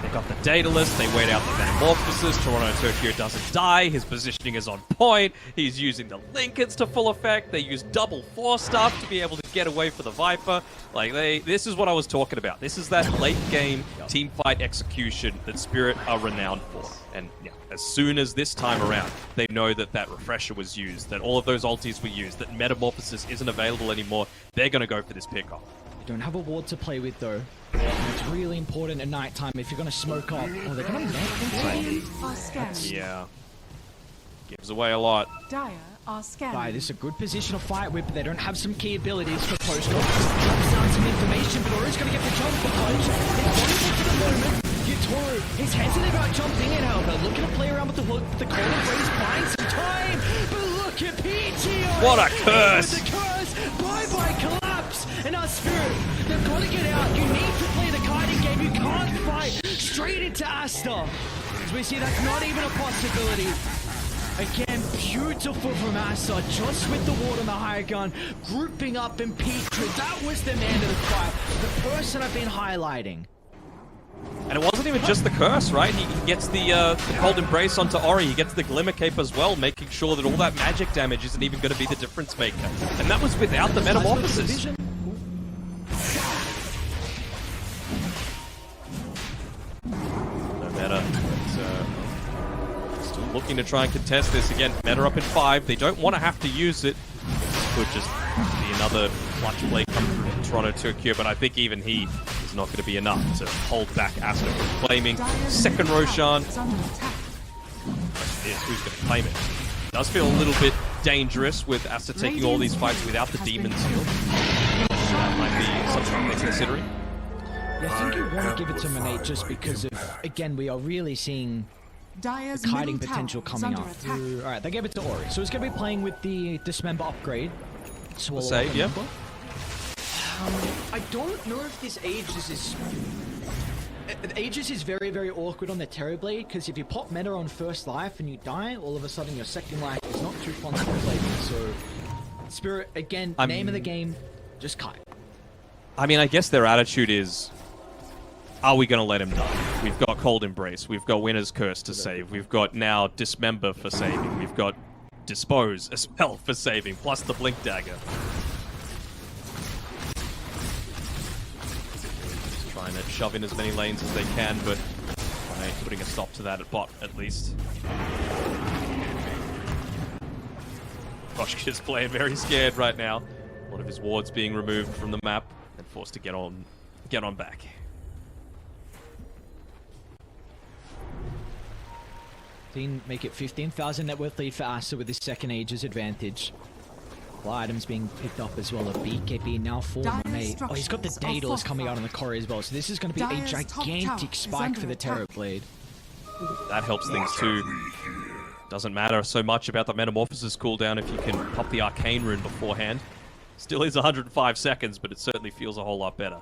They got the Daedalus, they wait out the Metamorphosis, Toronto Tokyo doesn't die, his positioning is on point, he's using the Lincolns to full effect, they use double 4 stuff to be able to get away for the Viper. Like, this is what I was talking about. This is that late game team fight execution that Spirit are renowned for. And yeah, as soon as this time around, they know that that refresher was used, that all of those ultis were used, that Metamorphosis isn't available anymore, they're going to go for this pickoff. Don't have a ward to play with though. It's really important at night time if you're gonna smoke up. Oh, they're gonna Radiant are scanning. Yeah. Gives away a lot. Dire are scanning. Right, this is a good position to fight with, but they don't have some key abilities for postcode. Drops down some information, but Ori's gonna get the jump for punch. It's wonderful for the moment. Yutoro is hesitant about jumping in, however, looking to play around with the hook. The corner raise buying some time, but look at PGL. What a curse! With the curse, bye-bye collapse. And our Spirit, they've got to get out. You need to play the kiting game. You can't fight straight into Aster. as we see that's not even a possibility. Again, beautiful from Aster, just with the ward on the high gun, grouping up in Petrie. That was the man of the fight, the person I've been highlighting. And it wasn't even just the curse, right? He gets the cold embrace onto Ori. He gets the glimmer cape as well, making sure that all that magic damage isn't even going to be the difference maker. And that was without the metamorphosis. No matter. Still looking to try and contest this again. Meta up in 5. They don't want to have to use it. Could just be another clutch play come from Toronto to occur, but I think even he is not going to be enough to hold back Aster from claiming second Roshan. Question is, who's going to claim it? Does feel a little bit dangerous with Aster taking all these fights without the Demon Seal. That might be something they're considering. Yeah, I think you want to give it to Monate just because of, again, we are really seeing the kiting potential coming up. Alright, they gave it to Ori. So he's going to be playing with the Dismember upgrade. We'll save, yeah. I don't know if this Aegis is... Aegis is very, very awkward on the Terrorblade, because if you pop meta on first life and you die, all of a sudden your second life is not too fun to play with. So, Spirit, again, name of the game, just kite. I mean, I guess their attitude is, are we going to let him die? We've got Cold Embrace, we've got Winner's Curse to save, we've got now Dismember for saving, we've got Dispose as well for saving, plus the Blink Dagger. Just trying to shove in as many lanes as they can, but putting a stop to that at bot, at least. Koshka's playing very scared right now. A lot of his wards being removed from the map and forced to get on back. Make it 15,000 net worth lead for Aster with his second Aegis advantage. All items being picked up as well. A BKB now for Monate. Oh, he's got the Daedalus coming out on the core as well. So this is going to be a gigantic spike for the Terrorblade. That helps things too. Doesn't matter so much about the Metamorphosis cooldown if you can pop the Arcane Rune beforehand. Still is 105 seconds, but it certainly feels a whole lot better.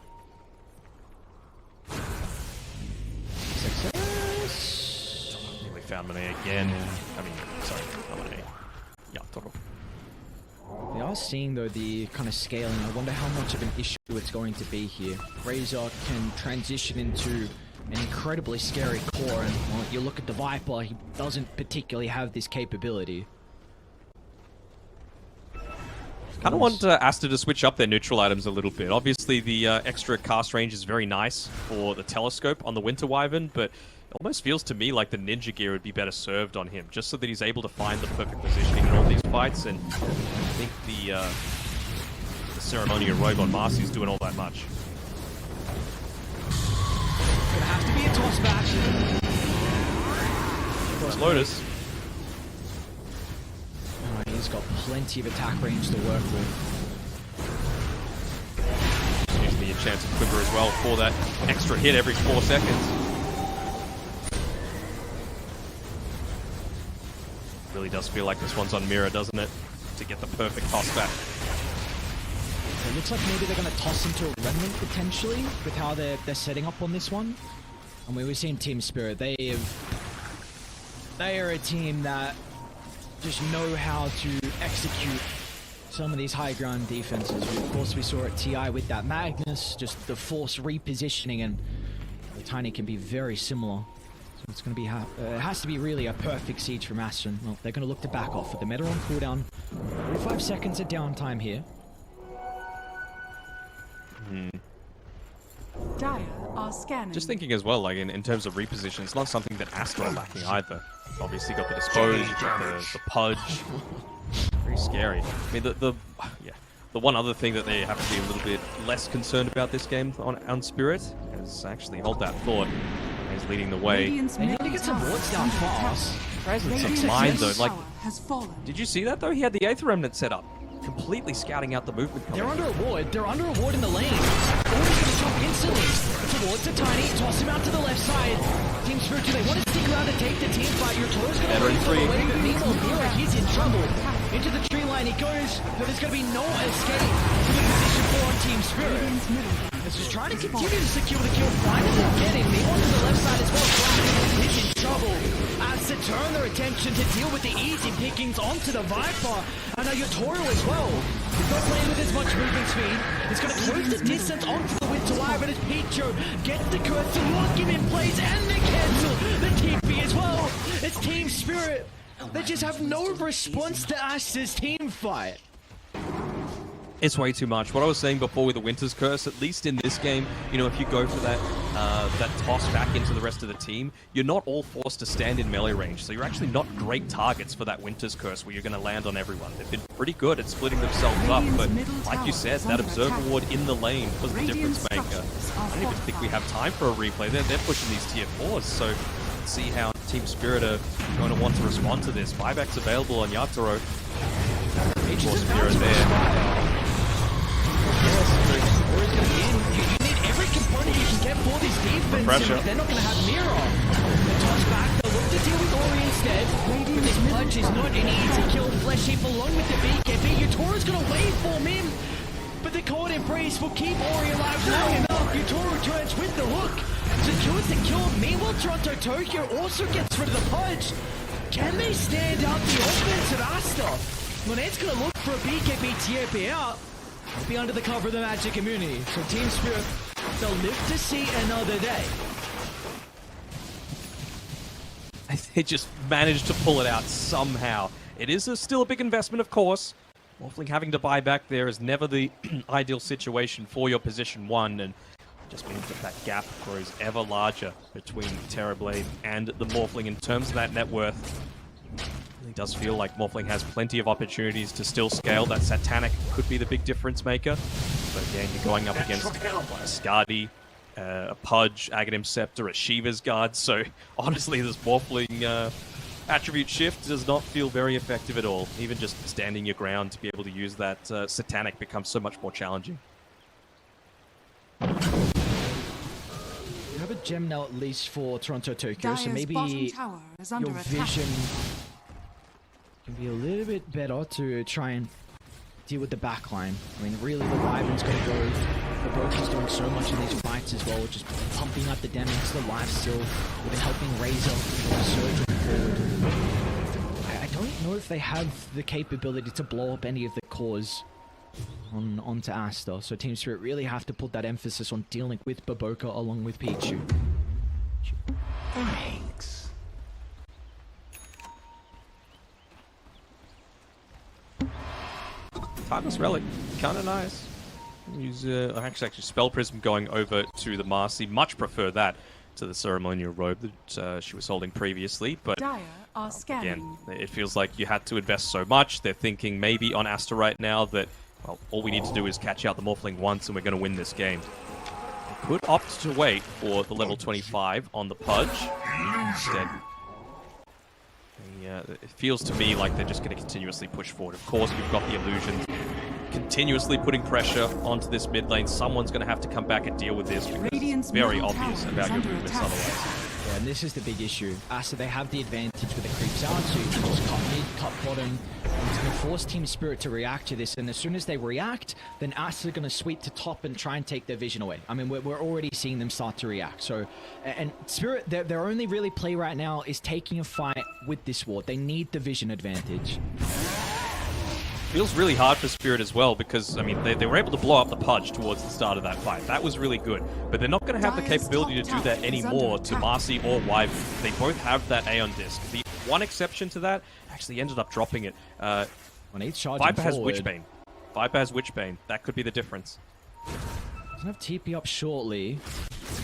Found Monate again. I mean, sorry, not Monate. Yeah, Toro. We are seeing, though, the kind of scaling. I wonder how much of an issue it's going to be here. Razor can transition into an incredibly scary core, and well, you look at the Viper, he doesn't particularly have this capability. Kind of want Aster to switch up their neutral items a little bit. Obviously, the extra cast range is very nice for the Telescope on the Winter Wyvern, but it almost feels to me like the Ninja Gear would be better served on him, just so that he's able to find the perfect positioning in all these fights, and I think the Ceremonial Robe on Marcy is doing all that much. Gonna have to be a toss back. There's Lotus. Alright, he's got plenty of attack range to work with. Usually a chance of Quiver as well for that extra hit every 4 seconds. Really does feel like this one's on mirror, doesn't it? To get the perfect toss back. It looks like maybe they're going to toss into a Remnant potentially with how they're setting up on this one. And we've seen Team Spirit. They are a team that just know how to execute some of these high ground defenses. Of course, we saw at TI with that Magnus, just the force repositioning, and the Tiny can be very similar. So it's going to be, it has to be really a perfect siege from Aster. Well, they're going to look to back off with the meta on cooldown. 45 seconds of downtime here. Dire are scanning. Just thinking as well, like in terms of reposition, it's not something that Aster are lacking either. Obviously got the Dispose, you've got the Pudge. Very scary. I mean, the one other thing that they have to be a little bit less concerned about this game on Spirit is actually hold that thought. He's leading the way. They need to get some wards down fast. Presence of mind though, like, did you see that though? He had the Aether Remnant set up, completely scouting out the movement coming. They're under a ward. They're under a ward in the lane. Always gonna jump instantly towards the Tiny. Toss him out to the left side. Team Spirit, do they want to stick around to take the team fight? Your Toro's gonna Better in away, three. but Nemo Mira, he's in trouble. Into the tree line he goes, but there's gonna be no escape to the position for Team Spirit. Let's just He's trying to continue to secure the kill. Finally getting me onto the left side as well. Flash is in trouble as to turn their attention to deal with the easy pickings onto the Viper. And now Yotoro as well. He's not playing with as much movement speed. He's going to close the distance onto the Winter Wyvern as Pichu gets the curse to lock him in place and they cancel the TP as well. It's Team Spirit. They just have no response to Aster's team fight. It's way too much. What I was saying before with the Winter's Curse, at least in this game, you know, if you go for that that toss back into the rest of the team, you're not all forced to stand in melee range. So you're actually not great targets for that Winter's Curse where you're going to land on everyone. They've been pretty good at splitting themselves up, but like you said, that Observer Ward in the lane was the difference maker. I don't even think we have time for a replay. They're pushing these tier 4s, so let's see how Team Spirit are going to want to respond to this. Buyback's available on Yatoro. Of course, Spirit there. You need every component you can get for this defense. They're not going to have Mira. The toss back, they'll look to deal with Ori instead. But this punch is not an easy kill. Flesh Heap along with the BKB. Yotoro's going to waveform him. But the cold embrace will keep Ori alive long enough. Yotoro turns with the hook. Secures the kill. Meanwhile, Toronto Tokyo also gets rid of the punch. Can they stand out the offense of Aster? Monet's going to look for a BKB TAP out. Be under the cover of the Magic immunity. So Team Spirit, they'll live to see another day. They just managed to pull it out somehow. It is still a big investment, of course. Morphling having to buy back there is never the ideal situation for your position 1, and just means that gap grows ever larger between Terrorblade and the Morphling in terms of that net worth. It does feel like Morphling has plenty of opportunities to still scale. That Satanic could be the big difference maker. But again, you're going up against a Skadi, a Pudge, Aghanim Scepter, a Shiva's Guard. So honestly, this Morphling attribute shift does not feel very effective at all. Even just standing your ground to be able to use that Satanic becomes so much more challenging. You have a gem now at least for Toronto Tokyo, so maybe your vision can be a little bit better to try and deal with the backline. I mean, really, the Wyvern's going to go. The Broker's doing so much in these fights as well, just pumping up the damage to the lifesteal. We've been helping Razor surging forward. I don't know if they have the capability to blow up any of the cores onto Aster, so Team Spirit really have to put that emphasis on dealing with Baboka along with Pichu. Thanks. Timeless Relic, kind of nice. Use actually Spell Prism going over to the Marcy. Much prefer that to the ceremonial robe that she was holding previously. But again, it feels like you had to invest so much. They're thinking maybe on Aster right now that, well, all we need to do is catch out the Morphling once and we're going to win this game. They could opt to wait for the level 25 on the Pudge. Instead, it feels to me like they're just going to continuously push forward. Of course, we've got the illusions continuously putting pressure onto this mid lane. Someone's going to have to come back and deal with this because it's very obvious about your movements otherwise. Yeah, and this is the big issue. So they have the advantage with the creeps out, so you can just cut mid, cut bottom. It's going to force Team Spirit to react to this, and as soon as they react, then Aster are going to sweep to top and try and take their vision away. I mean, we're already seeing them start to react. So, and Spirit, their only really play right now is taking a fight with this ward. They need the vision advantage. Feels really hard for Spirit as well because, I mean, they were able to blow up the Pudge towards the start of that fight. That was really good. But they're not going to have the capability to do that anymore to Marcy or Wyvern. They both have that Aeon Disc. The one exception to that actually ended up dropping it. Viper has Witchbane. Viper has Witchbane. That could be the difference. Doesn't have TP up shortly.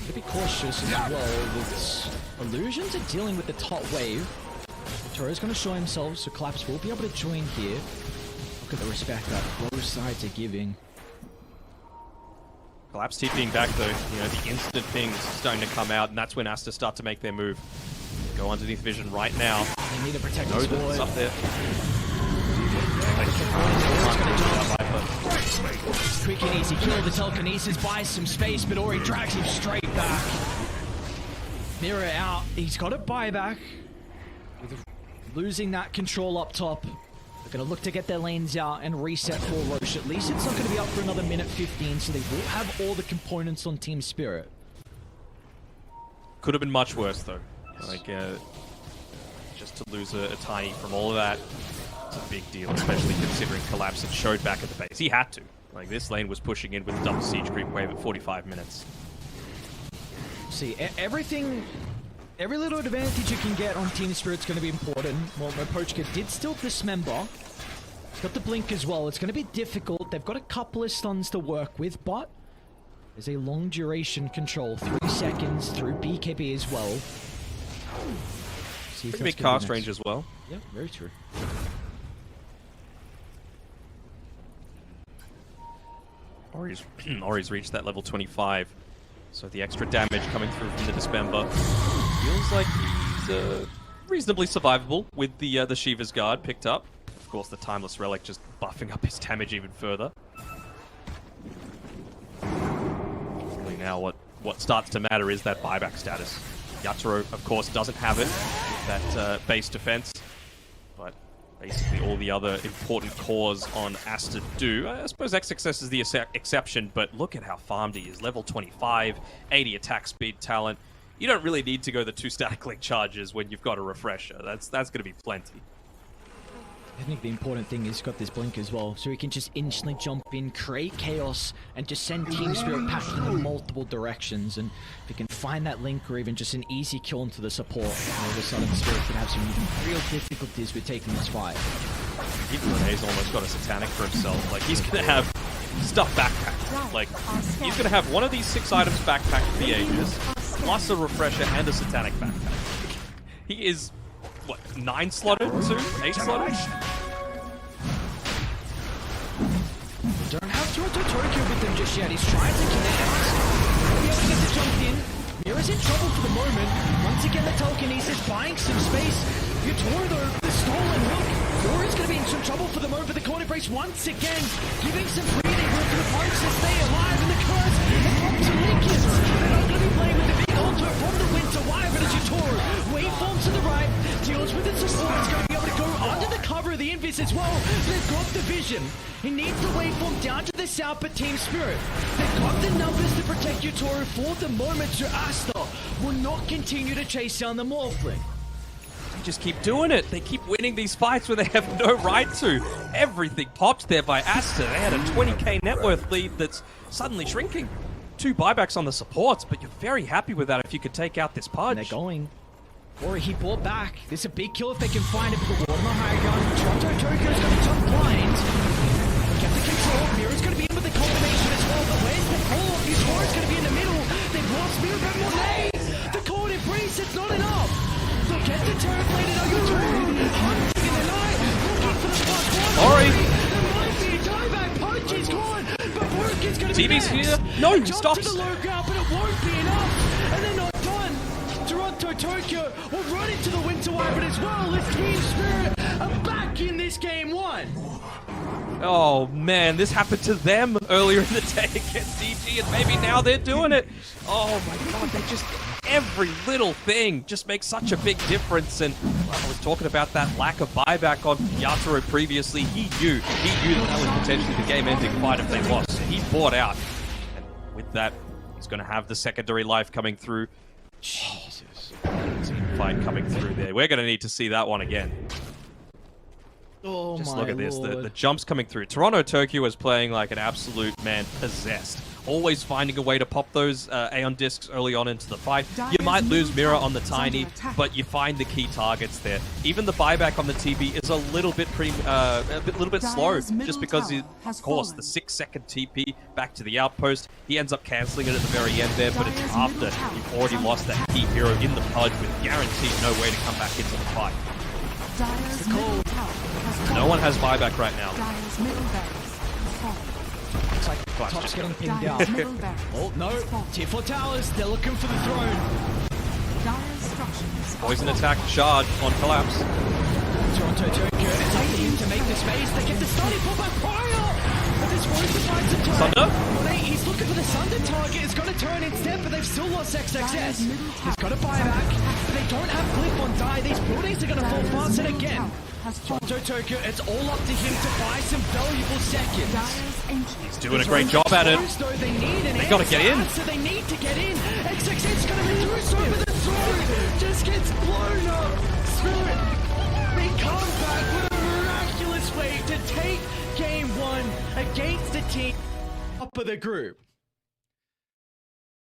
Gotta be cautious as well with illusions are dealing with the top wave. Toro's going to show himself, so Collapse will be able to join here. Look at the respect that both sides are giving. Collapse TPing back though, you know, the instant pings starting to come out, and that's when Aster start to make their move. Go underneath vision right now. They need to protect know his that it's ward. up there. Quick and easy kill. The telekinesis buys some space, but Ori drags him straight back. Mirror out. He's got a buyback. Losing that control up top. The Gonna look to get their lanes out and reset for Roche. At least it's not gonna be up for another minute 15, so they will have all the components on Team Spirit. Could have been much worse though. Like, just to lose a tiny from all of that, it's a big deal, especially considering Collapse had showed back at the base. He had to. Like, this lane was pushing in with double siege creep wave at 45 minutes. See, everything, every little advantage you can get on Team Spirit's going to be important. Well, Pochka did still dismember. He's got the blink as well. It's going to be difficult. They've got a couple of stuns to work with, but there's a long duration control. 3 seconds through BKB as well. See if Pretty that's big gonna be cast next. range as well. Yeah, very true. Ori's reached that level 25, so the extra damage coming through from the Dismember feels like he's reasonably survivable with the Shiva's Guard picked up. Of course, the Timeless Relic just buffing up his damage even further. Really now what starts to matter is that buyback status. Yatoro, of course, doesn't have it with that base defense, but basically all the other important cores on Aster do. I suppose XXS is the exception, but look at how farmed he is. Level 25, 80 attack speed talent. You don't really need to go the 2 static link charges when you've got a refresher. That's going to be plenty. I think the important thing is he's got this blink as well, so he can just instantly jump in, create chaos, and just send Team Spirit packing in multiple directions. And if he can find that link or even just an easy kill into the support, all of a sudden Spirit could have some real difficulties with taking this fight. Even Renee's almost got a Satanic for himself. Like, he's going to have stuff backpacked. Like, he's going to have one of these 6 items backpacked for the ages, plus a refresher and a Satanic backpack. He is... what, 9 slotted too? 8 slotted? Don't have Toronto Tokyo with them just yet. He's trying to connect. He'll be able to get the jump in. Mira's in trouble for the moment. Once again, the telekinesis buying some space. Yatoro, though, the stolen hook. Yora's going to be in some trouble for the moment, but the corner brace once again giving some breathing room to the punch to stay alive in the curse. And up to Lincoln. They're not going to be playing with the big altar from the winter. Why? But it's Yatoro. Waveform to the right. Deals with its support. It's going to be able to go under the cover of the Invis as well. They've got the vision. He needs the waveform down to the south, but Team Spirit, they've got the numbers to protect Yatoro for the moment, so Aster will not continue to chase down the Morphling. They just keep doing it. They keep winning these fights where they have no right to. Everything popped there by Aster. They had a 20k net worth lead that's suddenly shrinking. 2 buybacks on the supports, but you're very happy with that if you could take out this Pudge. And they're going. Or he bought back. This is a big kill if they can find it, but the ward on the high ground. Toronto Tokyo's going to jump blind. Get the control. Mira's going to be in with the combination as well, but where's the call? Yatora's going to be in the middle. They've lost Mira, but Monet! The cold embrace, it's not enough. They'll get the turret blade and Yatoro hunting in the night, looking for the plus 1. Sorry. There might be a dieback. Punch is gone, but Burke is going to be TV's next. here. No, he Jump stops. to the low ground, but it won't be enough. And they're not done. Toronto Tokyo will run into the Winter Wyvern as well as Team Spirit are back in this game 1. Oh man, this happened to them earlier in the day against DG, and maybe now they're doing it. Oh my god, they just... every little thing just makes such a big difference, and well, I was talking about that lack of buyback on Yatoro previously. He knew that was potentially the game-ending fight if they lost, so he bought out. And with that, he's going to have the secondary life coming through. Jesus. Team fight coming through there. We're going to need to see that one again. Oh Just my look at this, lord. the jumps coming through. Toronto Tokyo is playing like an absolute man possessed. Always finding a way to pop those Aeon discs early on into the fight. You might lose Mira on the Tiny, but you find the key targets there. Even the buyback on the TB is a little bit slow, just because, of course, the 6-second TP back to the outpost. He ends up cancelling it at the very end there, but it's after you've already lost that key hero in the Pudge with guaranteed no way to come back into the fight. No one has buyback right now. Looks like Top's getting pinned down. Oh no, Tier 4 towers, they're looking for the throne. Poison attack, shard on Collapse. Toronto Tokyo, it's up to him to make the space. They get the starting pop by Prior! But this won't provide some time. Thunder? Monet, he's looking for the Sunder target is going to turn instead, but they've still lost XXS. He's got to buy back, but they don't have Glyph on die. These buildings are going to fall fast, and again, Tonto Tokyo, it's all up to him to buy some valuable seconds. He's doing a great job at it. They gotta get in. So they need to get in. XXS going to reduce over the throat. Just gets blown up. Spirit, they come back with a miraculous way to take game one against the team top of the group.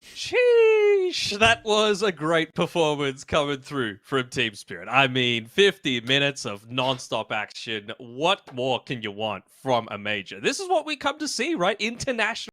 Sheesh! That was a great performance coming through from Team Spirit. I mean, 50 minutes of non-stop action. What more can you want from a major? This is what we come to see, right? International.